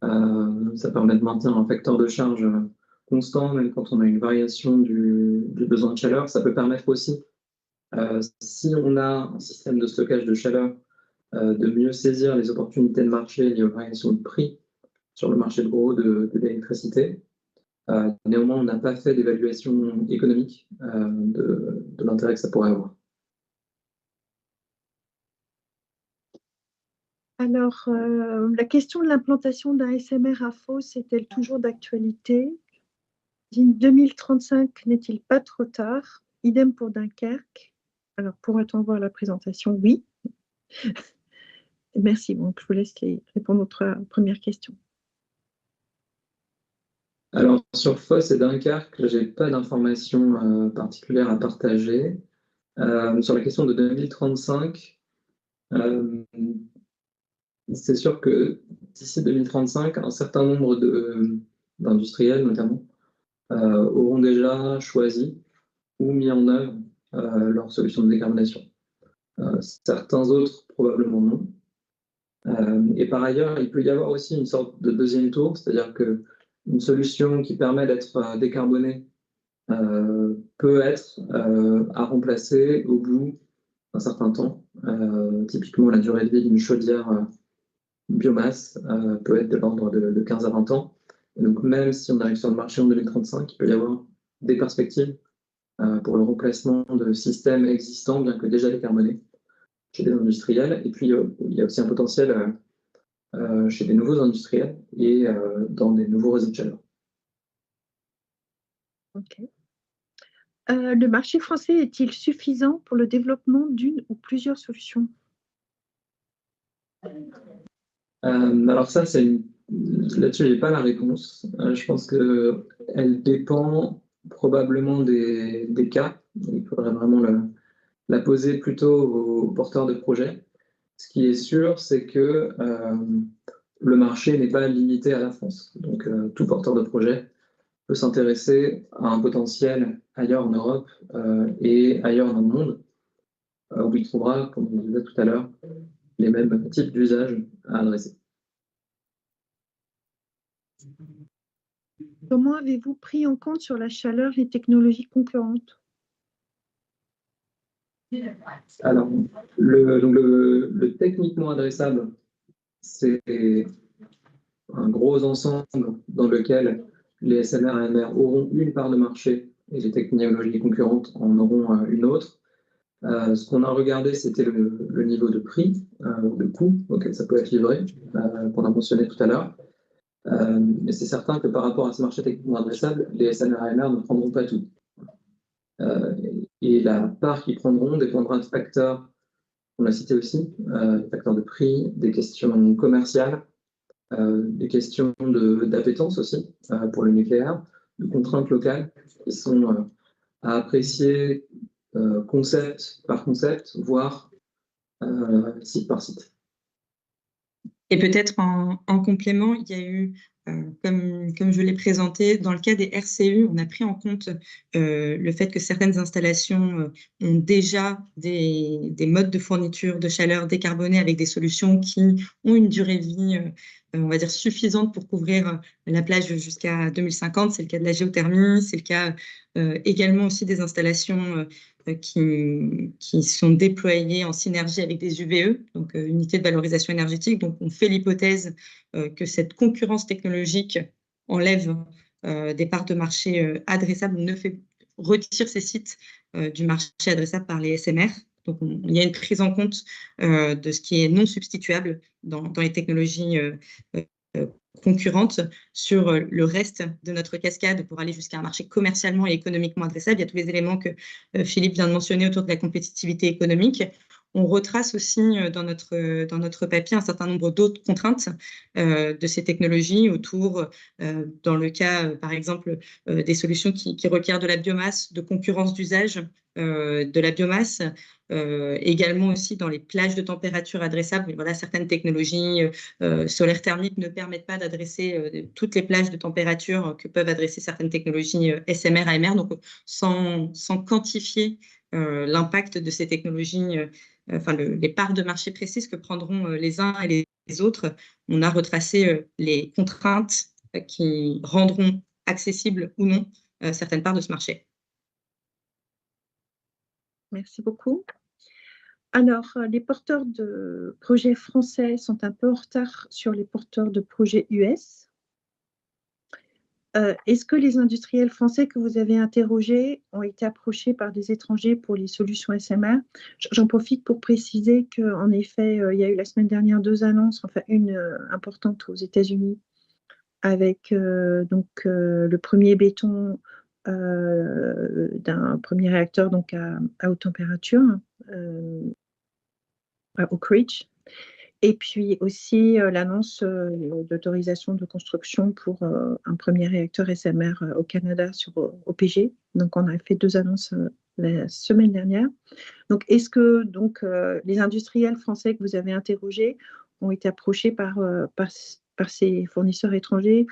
Ça permet de maintenir un facteur de charge constant, même quand on a une variation du besoin de chaleur. Ça peut permettre aussi, si on a un système de stockage de chaleur, de mieux saisir les opportunités de marché liées aux variations de prix sur le marché de gros de l'électricité. Néanmoins, on n'a pas fait d'évaluation économique de l'intérêt que ça pourrait avoir. Alors, la question de l'implantation d'un SMR à Fos est-elle toujours d'actualité? 2035 n'est-il pas trop tard? Idem pour Dunkerque. Alors, pourra-t-on voir la présentation? Oui. Merci. Donc, je vous laisse répondre à votre première question. Alors, sur Fos et Dunkerque, je n'ai pas d'informations particulières à partager. Sur la question de 2035, c'est sûr que d'ici 2035, un certain nombre d'industriels, notamment, auront déjà choisi ou mis en œuvre leur solution de décarbonation. Certains autres, probablement non. Et par ailleurs, il peut y avoir aussi une sorte de deuxième tour, c'est-à-dire qu'une solution qui permet d'être décarbonée peut être à remplacer au bout d'un certain temps. Typiquement, la durée de vie d'une chaudière biomasse peut être de l'ordre de 15 à 20 ans. Et donc, même si on arrive sur le marché en 2035, il peut y avoir des perspectives pour le remplacement de systèmes existants, bien que déjà décarbonés, chez des industriels. Et puis, il y a aussi un potentiel chez des nouveaux industriels et dans des nouveaux réseaux de chaleur. Ok. Le marché français est-il suffisant pour le développement d'une ou plusieurs solutions? Alors ça, là-dessus, je n'ai pas la réponse. Je pense qu'elle dépend probablement des cas. Il faudrait vraiment la poser plutôt aux porteurs de projets. Ce qui est sûr, c'est que le marché n'est pas limité à la France. Donc, tout porteur de projet peut s'intéresser à un potentiel ailleurs en Europe et ailleurs dans le monde, où il trouvera, comme on disait tout à l'heure, les mêmes types d'usages à adresser. Comment avez-vous pris en compte sur la chaleur les technologies concurrentes? Alors, le techniquement adressable, c'est un gros ensemble dans lequel les SMR et AMR auront une part de marché et les technologies concurrentes en auront une autre. Ce qu'on a regardé, c'était le niveau de prix, de coût auquel ça peut être livré, qu'on a mentionné tout à l'heure. Mais c'est certain que par rapport à ce marché techniquement adressable, les SMR et AMR ne prendront pas tout. Et la part qu'ils prendront dépendra de facteurs qu'on a cités aussi, des facteurs de prix, des questions commerciales, des questions d'appétence aussi pour le nucléaire, de contraintes locales qui sont à apprécier concept par concept, voire site par site. Et peut-être en complément, il y a eu, comme je l'ai présenté, dans le cas des RCU, on a pris en compte le fait que certaines installations ont déjà des modes de fourniture de chaleur décarbonés avec des solutions qui ont une durée de vie, on va dire, suffisante pour couvrir la plage jusqu'à 2050. C'est le cas de la géothermie, c'est le cas également aussi des installations qui sont déployés en synergie avec des UVE, donc unités de valorisation énergétique. Donc, on fait l'hypothèse que cette concurrence technologique enlève des parts de marché adressables, retire ces sites du marché adressable par les SMR. Donc, il y a une prise en compte de ce qui est non substituable dans les technologies concurrentes sur le reste de notre cascade pour aller jusqu'à un marché commercialement et économiquement adressable. Il y a tous les éléments que Philippe vient de mentionner autour de la compétitivité économique. On retrace aussi dans notre papier un certain nombre d'autres contraintes de ces technologies autour, dans le cas, par exemple, des solutions qui requièrent de la biomasse, de concurrence d'usage de la biomasse, également aussi dans les plages de température adressables. Voilà, certaines technologies solaires thermiques ne permettent pas d'adresser toutes les plages de température que peuvent adresser certaines technologies SMR, AMR. Donc, sans quantifier l'impact de ces technologies, enfin les parts de marché précises que prendront les uns et les autres, on a retracé les contraintes qui rendront accessibles ou non certaines parts de ce marché. Merci beaucoup. Alors, les porteurs de projets français sont un peu en retard sur les porteurs de projets US. Est-ce que les industriels français que vous avez interrogés ont été approchés par des étrangers pour les solutions SMR? J'en profite pour préciser qu'en effet, il y a eu la semaine dernière 2 annonces, enfin une importante aux États-Unis, avec le premier béton d'un premier réacteur donc à haute température à Oak Ridge. Et puis aussi l'annonce d'autorisation de construction pour un premier réacteur SMR au Canada sur OPG. Donc, on a fait 2 annonces la semaine dernière. Donc, est-ce que les industriels français que vous avez interrogés ont été approchés par ces fournisseurs étrangers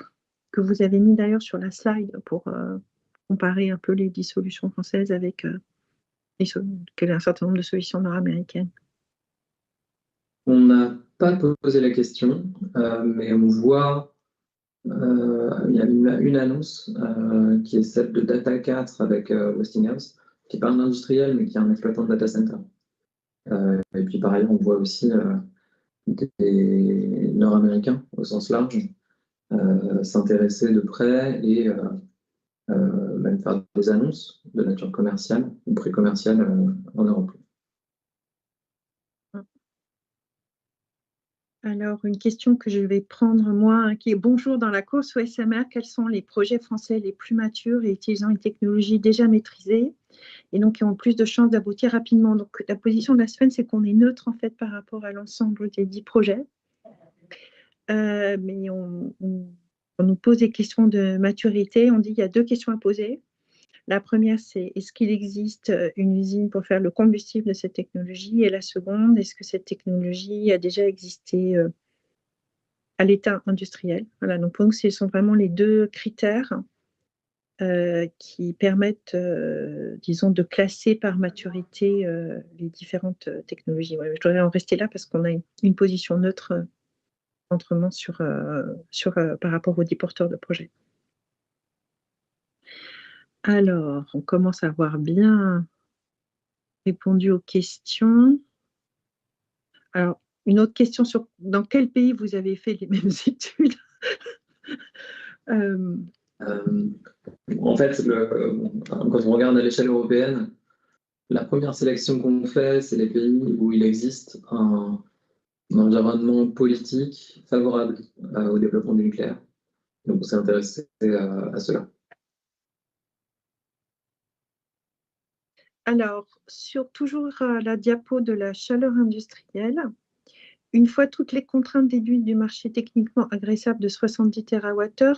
que vous avez mis d'ailleurs sur la slide pour comparer un peu les 10 solutions françaises avec un certain nombre de solutions nord-américaines? On n'a pas posé la question, mais on voit, il y a une annonce qui est celle de Data 4 avec Westinghouse, qui n'est pas un industriel, mais qui est un exploitant de data center. Et puis par ailleurs, on voit aussi des Nord-Américains au sens large s'intéresser de près et même faire des annonces de nature commerciale ou pré-commerciale en Europe. Alors, une question que je vais prendre moi, qui est: bonjour, dans la course au SMR, quels sont les projets français les plus matures et utilisant une technologie déjà maîtrisée et donc qui ont plus de chances d'aboutir rapidement? Donc, la position de la semaine, c'est qu'on est neutre en fait par rapport à l'ensemble des 10 projets. Mais on nous pose des questions de maturité. On dit qu'il y a 2 questions à poser. La première, c'est: est-ce qu'il existe une usine pour faire le combustible de cette technologie? Et la seconde, est-ce que cette technologie a déjà existé à l'état industriel? Voilà, donc pour nous, ce sont vraiment les 2 critères qui permettent, disons, de classer par maturité les différentes technologies. Ouais, je voudrais en rester là parce qu'on a une position neutre autrement par rapport aux 10 porteurs de projets. Alors, on commence à avoir bien répondu aux questions. Alors, une autre question sur dans quel pays vous avez fait les mêmes études? En fait, quand on regarde à l'échelle européenne, la première sélection qu'on fait, c'est les pays où il existe un environnement politique favorable au développement du nucléaire. Donc, on s'est intéressé à cela. Alors, sur toujours la diapo de la chaleur industrielle, une fois toutes les contraintes déduites du marché techniquement agressable de 70 TWh,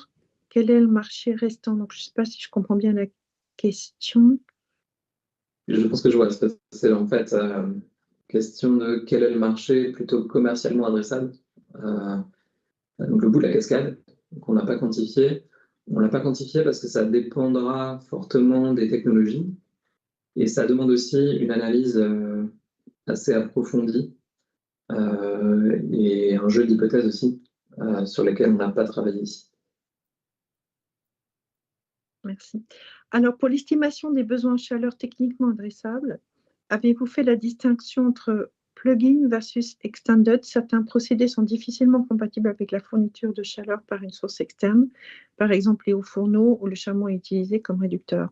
quel est le marché restant? Donc, je ne sais pas si je comprends bien la question. Je pense que je vois. C'est en fait question de quel est le marché plutôt commercialement adressable. Donc, le bout de la cascade, qu'on n'a pas quantifié. On ne l'a pas quantifié parce que ça dépendra fortement des technologies et ça demande aussi une analyse assez approfondie et un jeu d'hypothèses aussi sur lesquelles on n'a pas travaillé ici. Merci. Alors, pour l'estimation des besoins en chaleur techniquement adressables, avez-vous fait la distinction entre plug-in versus extended? Certains procédés sont difficilement compatibles avec la fourniture de chaleur par une source externe, par exemple les hauts fourneaux où le charbon est utilisé comme réducteur.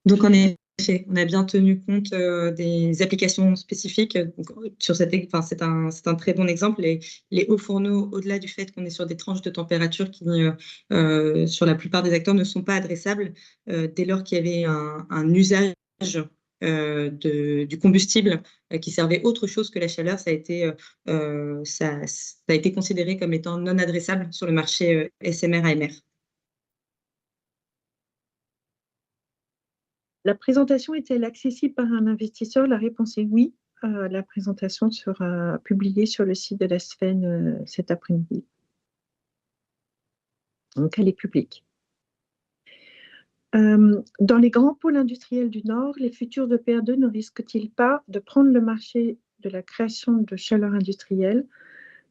Donc, en effet, on a bien tenu compte des applications spécifiques. Donc, c'est un très bon exemple. Les hauts fourneaux, au-delà du fait qu'on est sur des tranches de température qui, sur la plupart des acteurs, ne sont pas adressables, dès lors qu'il y avait un usage du combustible qui servait autre chose que la chaleur, ça a été considéré comme étant non adressable sur le marché SMR-AMR. La présentation est-elle accessible par un investisseur? La réponse est oui. La présentation sera publiée sur le site de la SFEN cet après-midi. Donc, elle est publique. Dans les grands pôles industriels du Nord, les futurs EPR2 ne risquent-ils pas de prendre le marché de la création de chaleur industrielle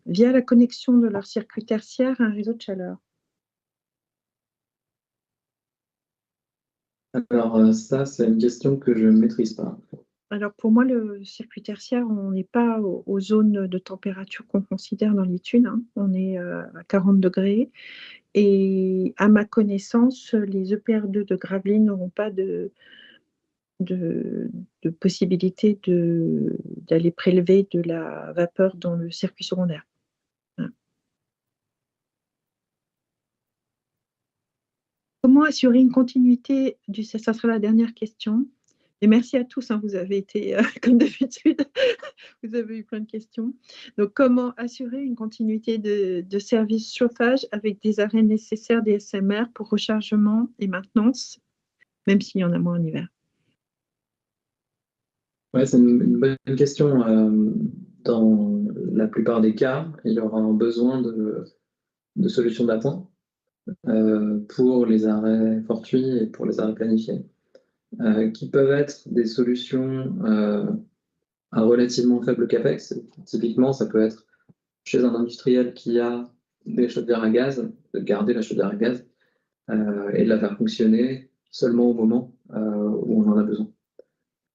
via la connexion de leur circuit tertiaire à un réseau de chaleur? Alors ça, c'est une question que je ne maîtrise pas. Alors pour moi, le circuit tertiaire, on n'est pas aux zones de température qu'on considère dans l'étude, hein. On est à 40 degrés. Et à ma connaissance, les EPR2 de Gravelines n'auront pas de possibilité d'aller prélever de la vapeur dans le circuit secondaire. Voilà. Comment assurer une continuité ça sera la dernière question. Et merci à tous, hein, vous avez été, comme d'habitude, vous avez eu plein de questions. Donc, comment assurer une continuité de service chauffage avec des arrêts nécessaires des SMR pour rechargement et maintenance, même s'il y en a moins en hiver? Ouais, c'est une bonne question. Dans la plupart des cas, il y aura un besoin de solutions d'appoint pour les arrêts fortuits et pour les arrêts planifiés, qui peuvent être des solutions à relativement faible capex. Typiquement, ça peut être chez un industriel qui a des chaudières à gaz, de garder la chaudière à gaz et de la faire fonctionner seulement au moment où on en a besoin.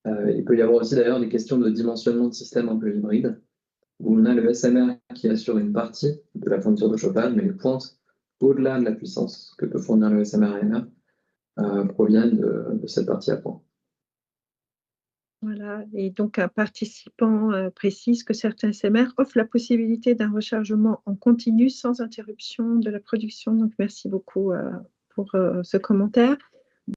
Il peut y avoir aussi d'ailleurs des questions de dimensionnement de système un peu hybride, où on a le SMR qui assure une partie de la fourniture de chauffage, mais les pointes au-delà de la puissance que peut fournir le SMR AMR proviennent de cette partie à point. Voilà, et donc un participant précise que certains SMR offrent la possibilité d'un rechargement en continu sans interruption de la production. Donc merci beaucoup pour ce commentaire.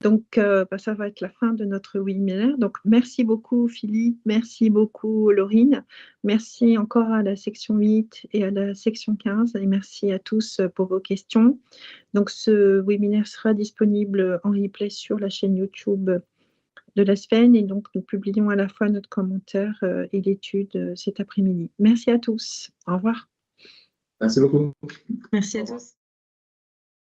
Donc ça va être la fin de notre webinaire. Donc merci beaucoup Philippe, merci beaucoup Laurine, merci encore à la section 8 et à la section 15 et merci à tous pour vos questions. Donc ce webinaire sera disponible en replay sur la chaîne YouTube de la SFEN et donc nous publions à la fois notre commentaire et l'étude cet après-midi. Merci à tous. Au revoir. Merci beaucoup. Merci à tous.